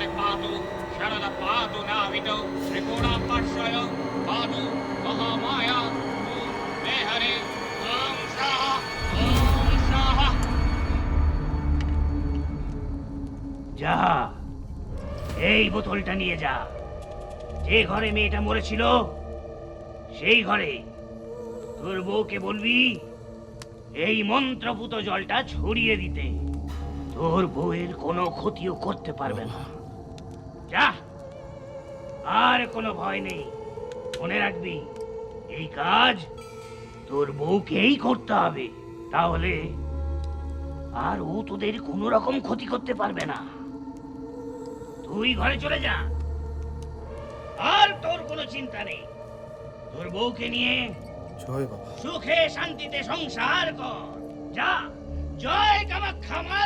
আমারে পাতু শারদ পাতু নাবিত ত্রিপুরা পার্শ্বয় পাতু মহামায়া ওম মে হরে ওম স্বাহা ওম স্বাহা। যা, এই বোতলটা নিয়ে যা। যে ঘরে মেয়েটা মরেছিল সেই ঘরে তোর বউকে বলবি এই মন্ত্রপুত জলটা ছড়িয়ে দিতে। তোর বউয়ের কোনো ক্ষতিও করতে পারবে না। যা, আর কোনো ভয় নেই। মনে রাখবি এই কাজ তোর বউকেই করতে হবে, তাহলে আর ও তোদের কোনো রকম ক্ষতি করতে পারবে না। তুই ঘরে চলে যা, আর তোর কোনো চিন্তা নেই। তোর বউকে নিয়ে জয় বাবা। সুখে শান্তিতে সংসার কর। যা, জয় কামাখ্যা মা